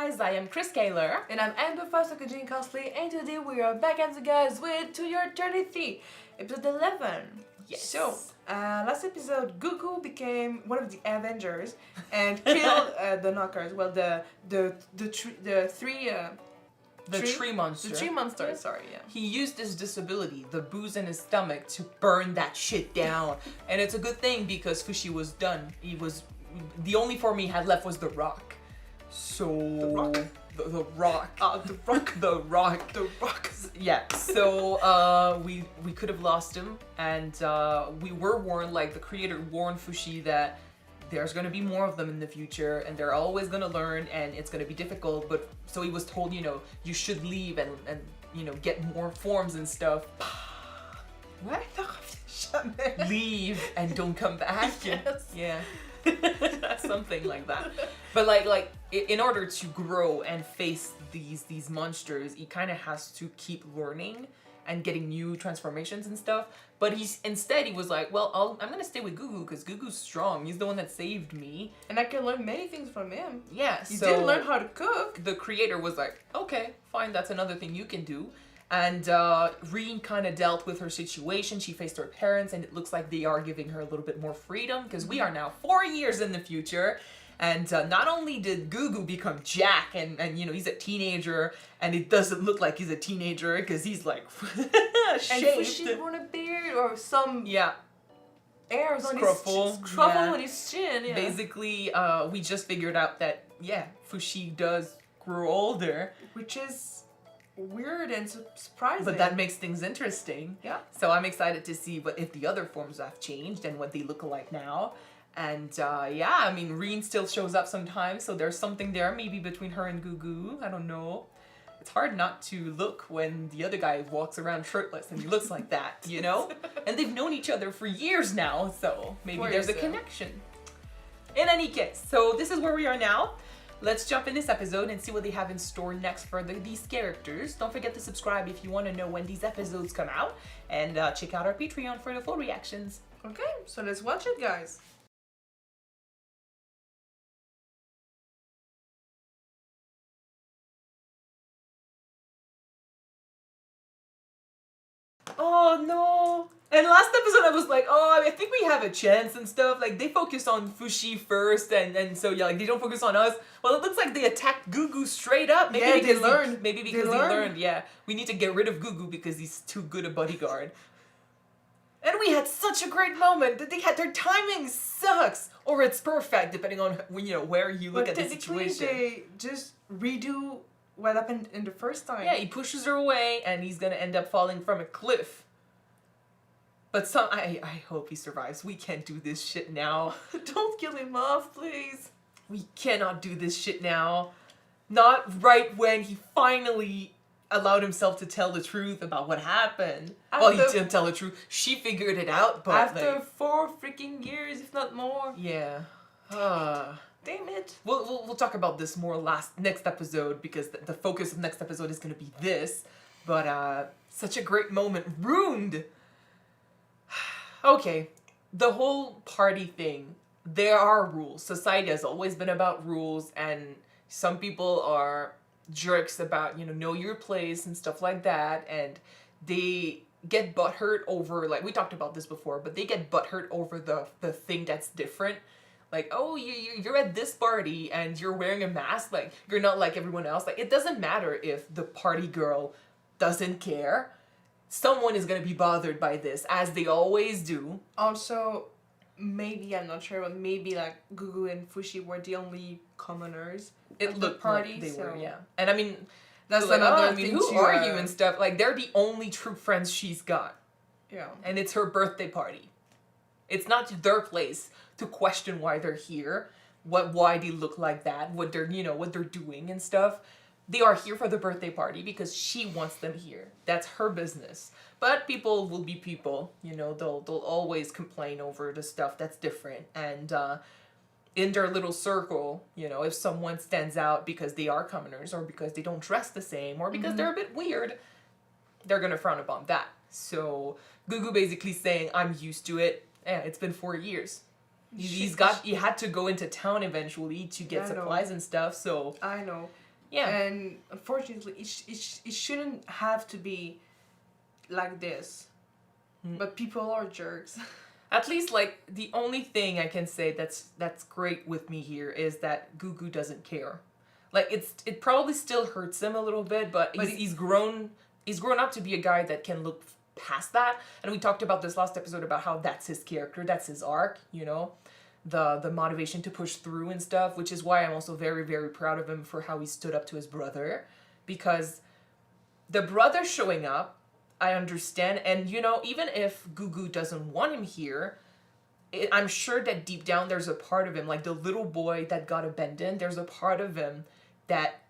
guys, I am Chris Kaler. And I'm Amber Foster Kyuujin Cosplay, and today we are back at you guys with To Your Eternity, episode 11. Yes. So, last episode, Gugu became one of the Avengers and killed the knockers. Well, the tree monster. The tree monster, sorry, yeah. He used his disability, the booze in his stomach, to burn that shit down. And it's a good thing because Fushi was done. The only form he had left was the rock. So... The rock? The rock. The rock. The rock. The rock. Yeah, so we could have lost him, and we were warned, like the creator warned Fushi that there's gonna be more of them in the future, and they're always gonna learn, and it's gonna be difficult. But so he was told, you know, you should leave and you know, get more forms and stuff. What? Leave and don't come back. Yes. Yeah. Something like that. But like in order to grow and face these monsters, he kind of has to keep learning and getting new transformations and stuff. But he was like, well, I'm gonna stay with Gugu because Gugu's strong. He's the one that saved me, And I can learn many things from him. yeah. You So did learn how to cook. the creator was like, okay, fine, that's another thing you can do. And Rean kind of dealt with her situation. She faced her parents, and it looks like they are giving her a little bit more freedom because we are now 4 years in the future. And not only did Gugu become Jack, and you know, he's a teenager, and it doesn't look like he's a teenager because he's like And Fushi grown a beard or some hairs on his Scruffle, on his chin. Yeah. Basically, we just figured out that, yeah, Fushi does grow older. Which is weird and surprising. But that makes things interesting. Yeah. So I'm excited to see if the other forms have changed and what they look like now. And yeah, I mean, Rean still shows up sometimes, so there's something there maybe between her and Gugu. I don't know. It's hard not to look when the other guy walks around shirtless and he looks like that, you know? And they've known each other for years now, so maybe there's a connection. In any case, so this is where we are now. Let's jump in this episode and see what they have in store next for these characters. Don't forget to subscribe if you want to know when these episodes come out. And check out our Patreon for the full reactions. Okay, so let's watch it, guys. Oh no! And last episode I was like, oh, I think we have a chance and stuff. Like, they focus on Fushi first, and so yeah, like they don't focus on us. Well, it looks like they attacked Gugu straight up. Maybe Yeah, because they learned. Maybe because he learned. Yeah, we need to get rid of Gugu because he's too good a bodyguard. And we had such a great moment that they had their timing sucks, or it's perfect depending on where you look at the situation. They just redo what happened in the first time. Yeah, he pushes her away, and he's gonna end up falling from a cliff. But I hope he survives. We can't do this shit now. Don't kill him off, please. We cannot do this shit now. Not right when he finally allowed himself to tell the truth about what happened. Well, he didn't tell the truth. She figured it out, but after 4 freaking years, if not more. Yeah. Damn it. We'll talk about this more next episode because the focus of next episode is gonna be this. But such a great moment ruined. Okay, the whole party thing, there are rules. Society has always been about rules, and some people are jerks about, know your place and stuff like that, and they get butthurt over, like, we talked about this before, but they get butthurt over the thing that's different. Like, oh, you're at this party and you're wearing a mask, like, you're not like everyone else. Like, it doesn't matter if the party girl doesn't care. Someone is going to be bothered by this, as they always do. Also, maybe, I'm not sure, but maybe like Gugu and Fushi were the only commoners at the party. Like they were, yeah. And I mean, that's another thing. Who are you and stuff? Like, they're the only true friends she's got. Yeah. And it's her birthday party. It's not their place to question why they're here, why they look like that, what they're doing and stuff. They are here for the birthday party because she wants them here. That's her business. But people will be people, they'll always complain over the stuff that's different. And in their little circle, if someone stands out because they are commoners or because they don't dress the same or because they're a bit weird, they're gonna frown upon that. So Gugu basically saying, I'm used to it. Yeah, it's been 4 years. He had to go into town eventually to get supplies and stuff, so... I know. Yeah. And unfortunately, it shouldn't have to be like this. But people are jerks. At least, like, the only thing I can say that's great with me here is that Gugu doesn't care. Like, it probably still hurts him a little bit, but he's grown up to be a guy that can look past that. And we talked about this last episode about how that's his character, that's his arc, you know, the motivation to push through and stuff, which is why I'm also very, very proud of him for how he stood up to his brother, because the brother showing up, I understand, and you know, even if Gugu doesn't want him here, I'm sure that deep down there's a part of him, like the little boy that got abandoned, there's a part of him that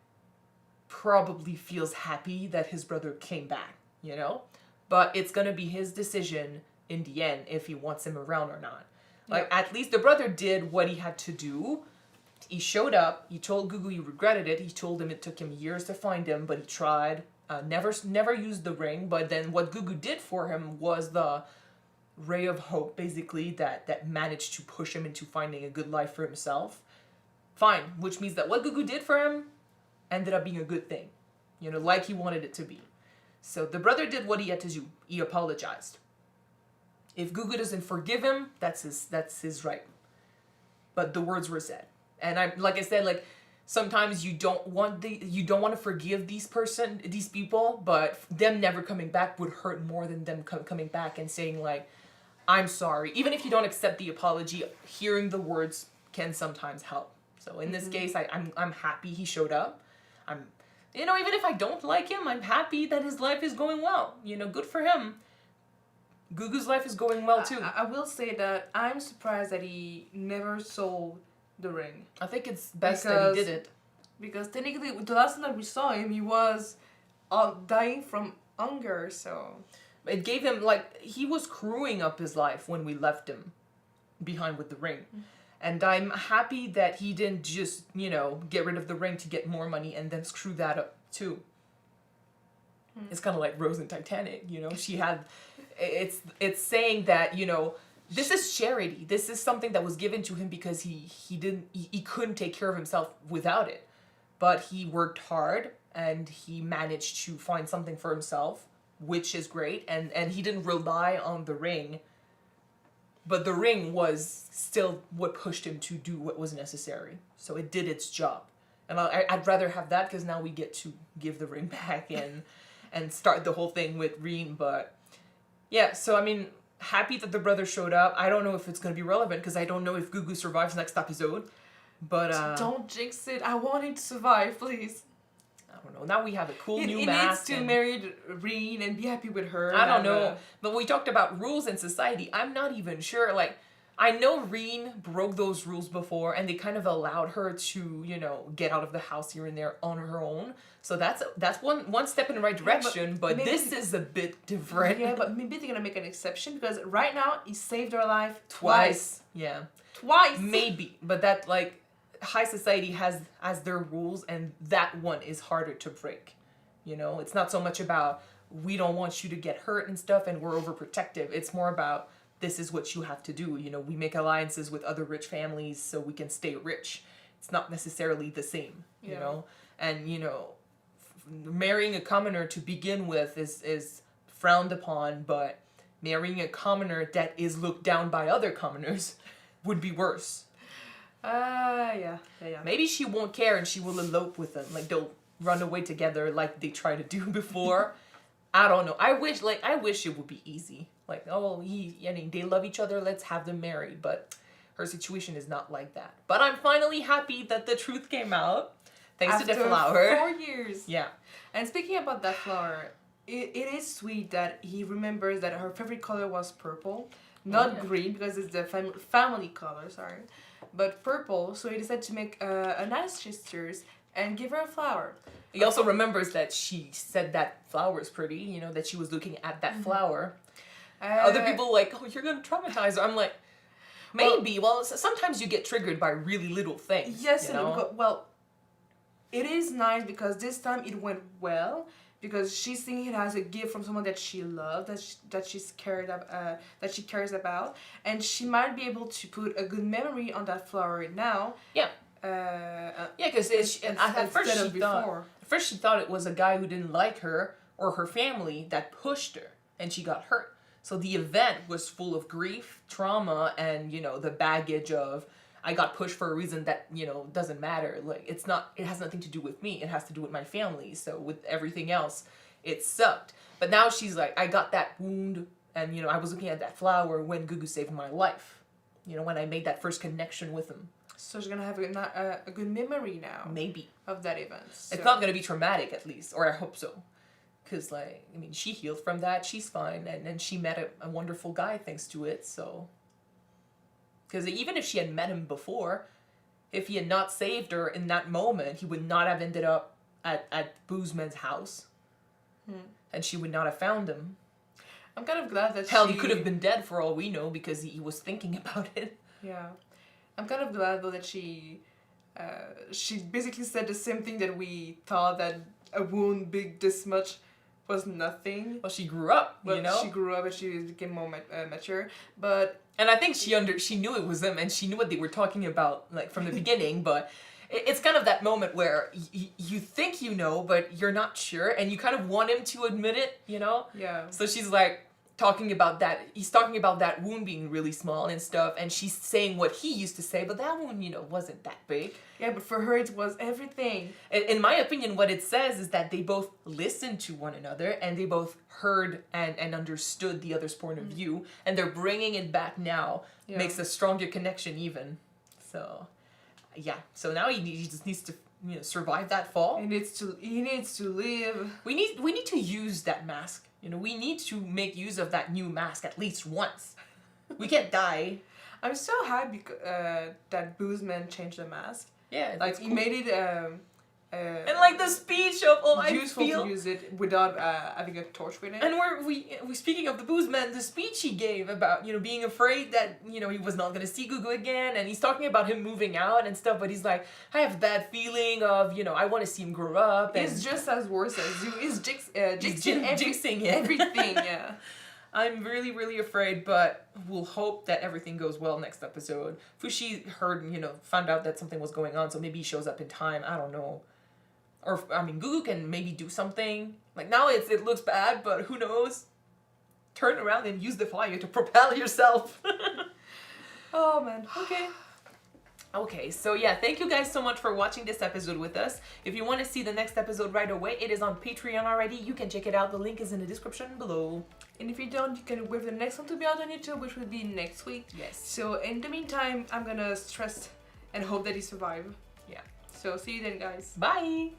probably feels happy that his brother came back, you know? But it's gonna be his decision in the end if he wants him around or not. Like, at least the brother did what he had to do. He showed up, he told Gugu he regretted it, he told him it took him years to find him, but he tried. Never used the ring, but then what Gugu did for him was the ray of hope, basically, that managed to push him into finding a good life for himself. Fine, which means that what Gugu did for him ended up being a good thing, you know, like he wanted it to be. So the brother did what he had to do. He apologized. If Gugu doesn't forgive him, that's his right. But the words were said, and like I said, like, sometimes you don't want to forgive these people, but them never coming back would hurt more than them coming back and saying, like, I'm sorry. Even if you don't accept the apology, hearing the words can sometimes help. So in this case, I'm happy he showed up. You know, even if I don't like him, I'm happy that his life is going well. You know, good for him. Gugu's life is going well too. I will say that I'm surprised that he never sold the ring. I think it's best that he did it. Because technically, the last time that we saw him, he was dying from hunger, so... It gave him, like, he was screwing up his life when we left him behind with the ring. And I'm happy that he didn't just, you know, get rid of the ring to get more money and then screw that up too. It's kind of like Rose in Titanic, you know? She had... It's saying that, you know, this is charity. This is something that was given to him because he couldn't take care of himself without it. But he worked hard and he managed to find something for himself, which is great. And he didn't rely on the ring. But the ring was still what pushed him to do what was necessary. So it did its job. And I'd rather have that because now we get to give the ring back and start the whole thing with Rean. But yeah, so I mean, happy that the brother showed up. I don't know if it's going to be relevant because I don't know if Gugu survives next episode. But don't jinx it. I want him to survive, please. I don't know. Now we have a cool new he mask. He needs to marry Rean and be happy with her. I don't know. But we talked about rules in society. I'm not even sure. Like, I know Rean broke those rules before and they kind of allowed her to, you know, get out of the house here and there on her own. So that's one step in the right direction, but this is a bit different. Yeah, but maybe they're gonna make an exception because right now he saved her life twice. Yeah. Twice. Maybe. But that, like, high society has their rules and that one is harder to break. You know, it's not so much about we don't want you to get hurt and stuff and we're overprotective. It's more about this is what you have to do. You know, we make alliances with other rich families so we can stay rich. It's not necessarily the same, you know? And, you know, marrying a commoner to begin with is frowned upon, but marrying a commoner that is looked down by other commoners would be worse. Yeah. Maybe she won't care and she will elope with them. Like, they'll run away together like they tried to do before. I don't know. I wish it would be easy. Like, oh, they love each other, let's have them married. But her situation is not like that. But I'm finally happy that the truth came out. Thanks to the flower. 4 years. Yeah. And speaking about that flower, it is sweet that he remembers that her favorite color was purple. Not green, because it's the family color, sorry. But purple, so he decided to make a nice gestures and give her a flower. He also remembers that she said that flower is pretty, you know, that she was looking at that flower. Other people like, oh, you're going to traumatize her. I'm like, maybe. Well, sometimes you get triggered by really little things. Yes, you know? Well, it is nice because this time it went well. Because she's seeing it as a gift from someone that she loves, that she cares about, and she might be able to put a good memory on that flower now. Yeah. Yeah, because at first she thought it was a guy who didn't like her or her family that pushed her, and she got hurt. So the event was full of grief, trauma, and the baggage of I got pushed for a reason that doesn't matter. Like it has nothing to do with me. It has to do with my family. So with everything else, it sucked. But now she's like, I got that wound, and I was looking at that flower when Gugu saved my life. When I made that first connection with him. So she's gonna have a good memory now. Maybe. Of that event. So. It's not gonna be traumatic, at least, or I hope so. Because, she healed from that. She's fine, and she met a wonderful guy thanks to it. So, because even if she had met him before, if he had not saved her in that moment, he would not have ended up at Boozman's house, and she would not have found him. I'm kind of glad that he could have been dead for all we know because he was thinking about it. Yeah. I'm kind of glad though that she basically said the same thing that we thought, that a wound big this much was nothing. Well, she grew up, She grew up and she became more mature. And I think she knew it was them, and she knew what they were talking about from the beginning, but it's kind of that moment where you think but you're not sure, and you kind of want him to admit it, Yeah. So she's talking about that. He's talking about that wound being really small and stuff, and she's saying what he used to say, but that wound, wasn't that big. Yeah, but for her it was everything. In my opinion, what it says is that they both listened to one another, and they both heard and understood the other's point of view, and they're bringing it back now. Yeah. Makes a stronger connection even. So, yeah. So now he just needs to survive that fall. He needs to live. We need to use that mask. We need to make use of that new mask at least once. We can't die. I'm so happy that Boozman changed the mask. Yeah, he made it and the speech of useful to use it without having a torch with it. And we speaking of the Boozman, the speech he gave about being afraid that he was not gonna see Gugu again, and he's talking about him moving out and stuff, but he's like, I have that feeling of I want to see him grow up. And he's just as worse as you. He's jinxing everything. Yeah. I'm really, really afraid, but we'll hope that everything goes well next episode. Fushi heard, found out that something was going on, so maybe he shows up in time. I don't know. Or, Gugu can maybe do something. Now it looks bad, but who knows? Turn around and use the fire to propel yourself. Oh, man. Okay. Okay, so yeah, thank you guys so much for watching this episode with us. If you want to see the next episode right away, it is on Patreon already. You can check it out. The link is in the description below. And if you don't, you can wait for the next one to be out on YouTube, which will be next week. Yes. So in the meantime, I'm gonna stress and hope that you survive. Yeah. So see you then, guys. Bye!